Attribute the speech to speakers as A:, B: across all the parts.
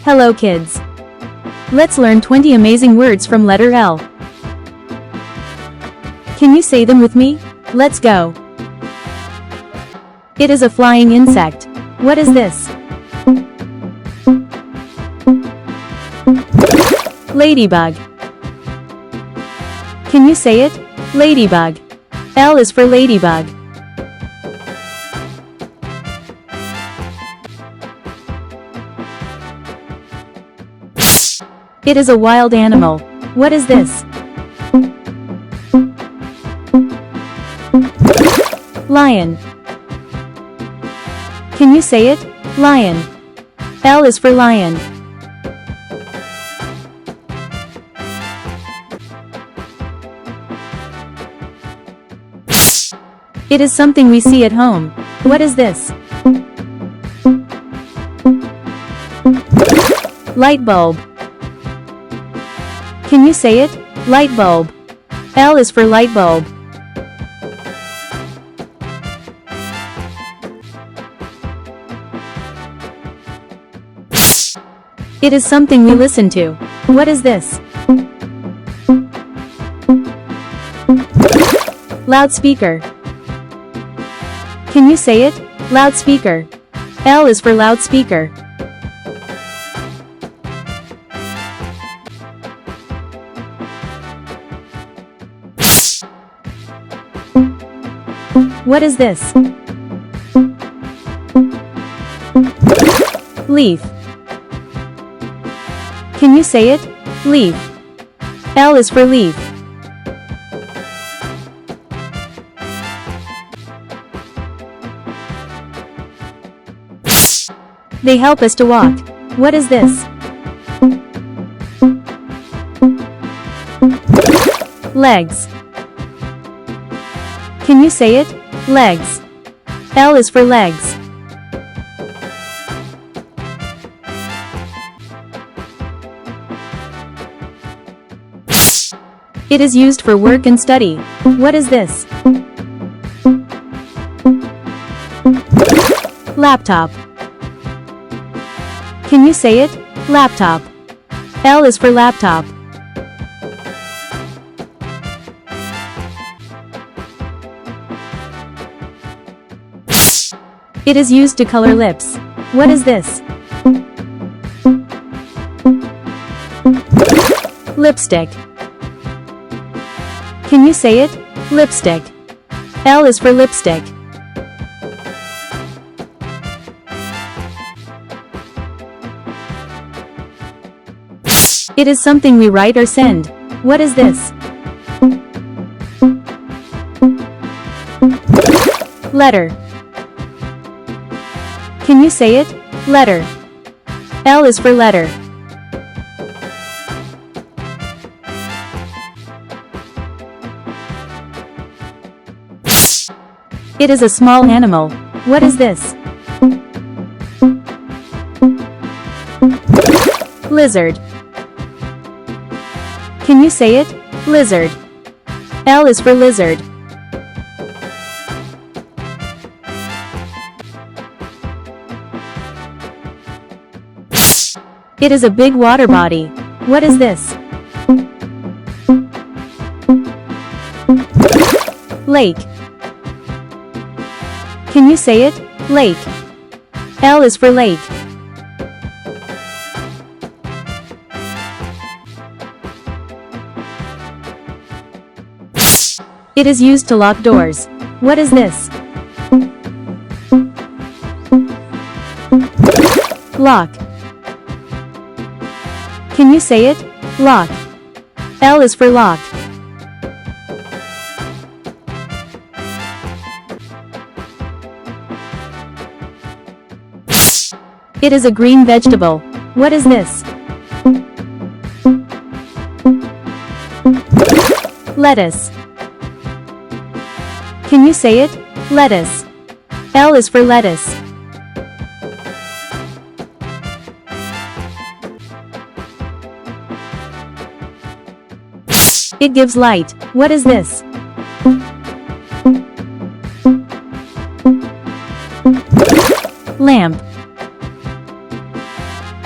A: Hello kids. Let's learn 20 amazing words from letter L. Can you say them with me? Let's go. It is a flying insect. What is this? Ladybug. Can you say it? Ladybug. L is for ladybug. It is a wild animal. What is this? Lion. Can you say it? Lion. L is for lion. It is something we see at home. What is this? Light bulb. Can you say it? Light bulb. L is for light bulb. It is something we listen to. What is this? Loudspeaker. Can you say it? Loudspeaker. L is for loudspeaker. What is this? Leaf. Can you say it? Leaf. L is for leaf. They help us to walk. What is this? Legs. Can you say it? Legs. L is for legs. It is used for work and study. What is this? Laptop. Can you say it? Laptop. L is for laptop. It is used to color lips. What is this? Lipstick. Can you say it? Lipstick. L is for lipstick. It is something we write or send. What is this? Letter. Can you say it? Letter. L is for letter. It is a small animal. What is this? Lizard. Can you say it? Lizard. L is for lizard. It is a big water body. What is this? Lake. Can you say it? Lake. L is for lake. It is used to lock doors. What is this? Lock. Can you say it? Lock. L is for lock. It is a green vegetable. What is this? Lettuce. Can you say it? Lettuce. L is for lettuce. It gives light. What is this? Lamp.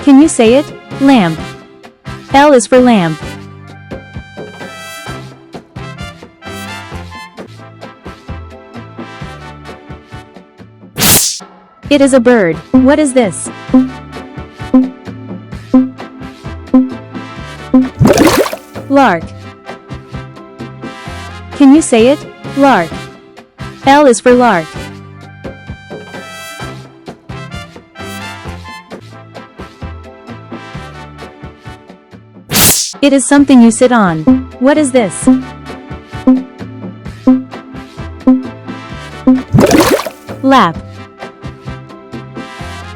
A: Can you say it? Lamp. L is for lamp. It is a bird. What is this? Lark. Can you say it? Lark. L is for lark. It is something you sit on. What is this? Lap.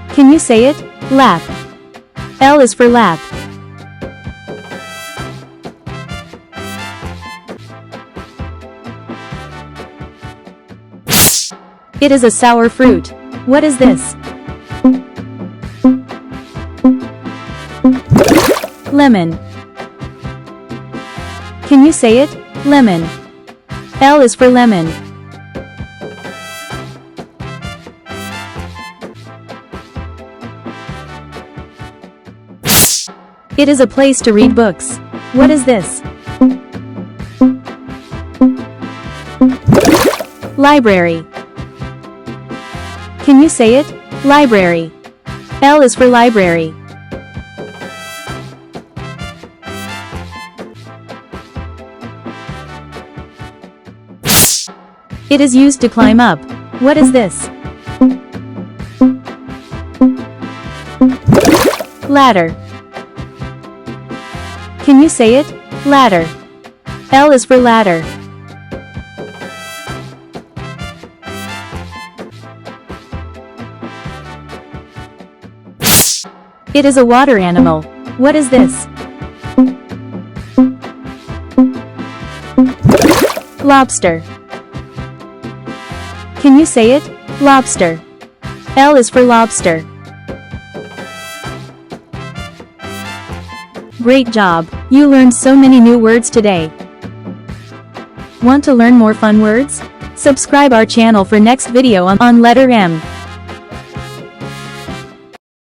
A: Can you say it? Lap. L is for lap. It is a sour fruit. What is this? Lemon. Can you say it? Lemon. L is for lemon. It is a place to read books. What is this? Library. Can you say it? Library. L is for library. It is used to climb up. What is this? Ladder. Can you say it? Ladder. L is for ladder. It is a water animal. What is this? Lobster. Can you say it? Lobster. L is for lobster. Great job! You learned so many new words today. Want to learn more fun words? Subscribe our channel for next video on letter M.